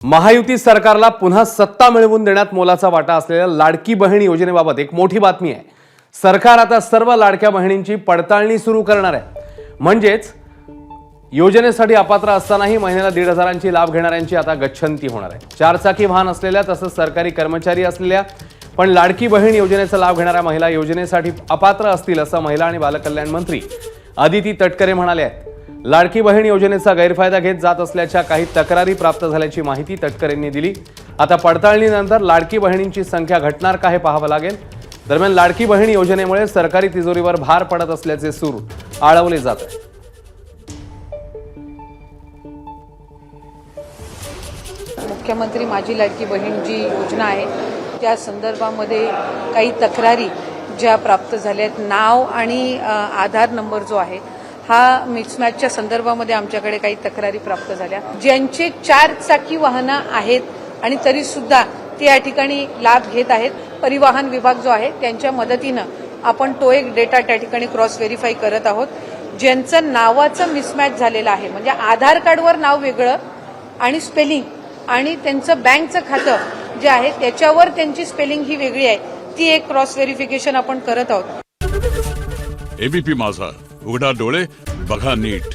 महायुती सरकारला पुन्हा सत्ता मिळवून देण्यात मोलाचा वाटा असलेल्या लाडकी बहीण योजनेबाबत एक मोठी बातमी आहे। सरकार आता सर्व लाडक्या बहिणींची पडताळणी सुरू करणार आहे। म्हणजेच योजनेसाठी अपात्र असतानाही महिन्याला 1,500ची लाभ घेणाऱ्यांची आता गच्छंती होणार आहे। चारचाकी वाहन असलेल्या तसंच सरकारी कर्मचारी असलेल्या पण लाडकी बहीण योजनेचा लाभ घेणाऱ्या महिला योजनेसाठी अपात्र असतील असं महिला आणि बालकल्याण मंत्री अदिती तटकरे म्हणाले आहेत। लाडकी बहीण योजनेचा गैरफायदा घेत जात असल्याच्या काही तक्रारी प्राप्त झाल्याची माहिती तटकरेंनी दिली। आता पडताळणीनंतर लाडकी बहिणींची संख्या घटणार का हे पाहावं लागेल। दरम्यान लाडकी बहीण योजनेमुळे सरकारी तिजोरीवर भार पडत असल्याचे सूर आळवले जात आहे। मुख्यमंत्री माझी लाडकी बहीण जी योजना आहे त्या संदर्भामध्ये काही तक्रारी ज्या प्राप्त झाल्या आहेत, नाव आणि आधार नंबर जो आहे हा मिसमॅचच्या संदर्भामध्ये आमच्याकडे काही तक्रारी प्राप्त झाल्या। ज्यांचे 4 चाकी वाहनं आहेत आणि तरी सुद्धा ते या ठिकाणी लाभ घेत आहेत, परिवहन विभाग जो आहे त्यांच्या मदतीनं आपण तो एक डेटा त्या ठिकाणी क्रॉस व्हेरीफाय करत आहोत। ज्यांचं नावाचं मिसमॅच झालेलं आहे, म्हणजे आधार कार्डवर नाव वेगळं आणि स्पेलिंग आणि त्यांचं बँकचं खातं जे आहे त्याच्यावर त्यांची स्पेलिंग ही वेगळी आहे, ती एक क्रॉस व्हेरिफिकेशन आपण करत आहोत। एबीपी माझा, उघडा डोळे बघा नीट।